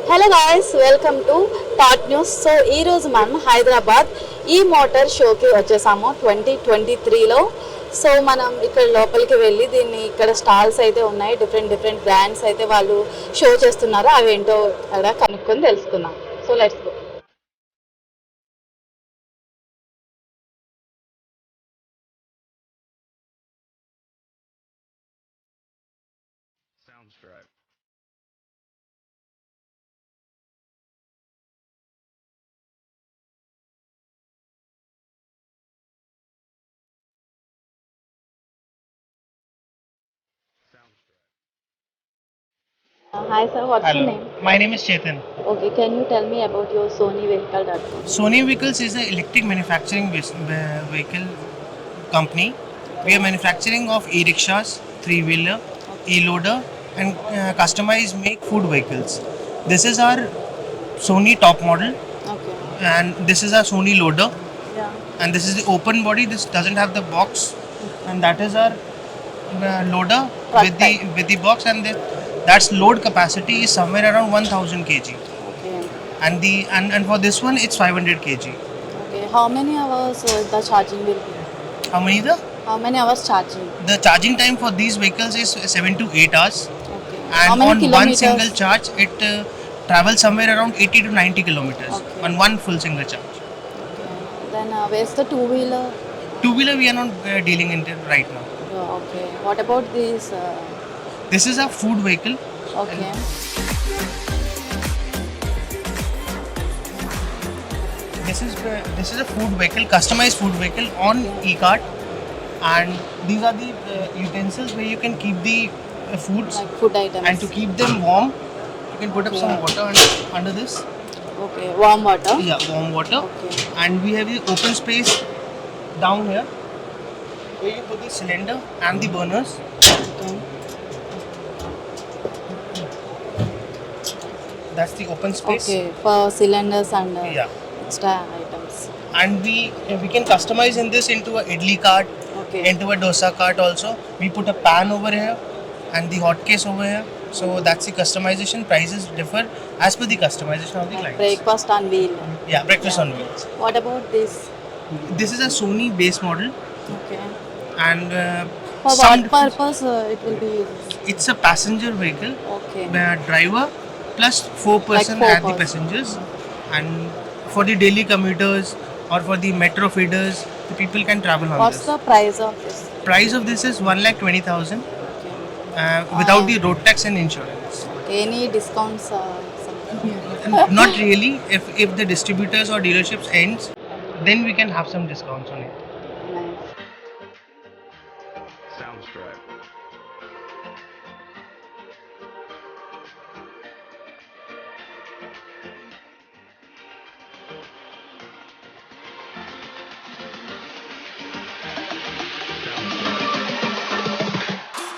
Hello guys, welcome to tot news. So ఈరోజు మనం హైదరాబాద్ ఈ మోటార్ షోకి వచ్చేసాము 2023లో. సో మనం ఇక్కడ లోపలికి వెళ్ళి దీన్ని ఇక్కడ స్టాల్స్ అయితే ఉన్నాయి, డిఫరెంట్ డిఫరెంట్ బ్రాండ్స్ అయితే వాళ్ళు షో చేస్తున్నారు. అవి ఏంటో అక్కడ కనుక్కొని తెలుసుకుందాం. So let's go. Sounds right. Sounds right. Hi sir, what's your Hello, name? my name is Chetan. Okay, can you tell me about your Sony vehicle.com? Sony Vehicles is an electric manufacturing vehicle company. We are manufacturing of e-rickshaws, three-wheeler, e-loader, and customized make food vehicles. This is our Sony top model, Okay. and this is our Sony loader, Yeah. and this is the open body. This doesn't have the box, and that is our loader Truck with the box, and that's load capacity is somewhere around 1000 kg. Okay. And for this one it's 500 kg. Okay. How many hours the charging will be? How many How many hours charging? the charging time for these vehicles is 7 to 8 hours, Okay. and How many on one kilometers? single charge it travels somewhere around 80 to 90 kilometers Okay. on one full single charge. Okay. Then where's the two-wheeler? Two-wheeler we are not dealing in it right now. Oh, okay. What about this? This is a food vehicle. Okay. This is a food vehicle, customized food vehicle on e-cart, and these are the utensils where you can keep the foods, Like food items. and to keep them warm you can put up some water under this. Okay. Warm water. Yeah, warm water. Okay. And we have the open space down here where you put the cylinder and the burners. Okay. That's the open space. Okay. For cylinders and Yeah. extra items. And we can customize in this into a idli cart, Okay. into a dosa cart also. We put a pan over here and the hot case over here. So that's the customization. Prices differ as per the customization of the Like clients. breakfast on wheel. Yeah, breakfast Yeah. on wheels. What about this? This is a Sony base model, Okay. and For some what purpose it will be used? it's a passenger vehicle. Okay. Driver plus 4% Like at the 4 passengers, and for the daily commuters or for the metro feeders, the people can travel on What's this. the price of this? Price of this is 1,20,000 Okay. without the road tax and insurance. Okay. Any discounts? Something? Not really. If the distributors or dealerships ends, then we can have some discounts on it. Nice. Sounds right.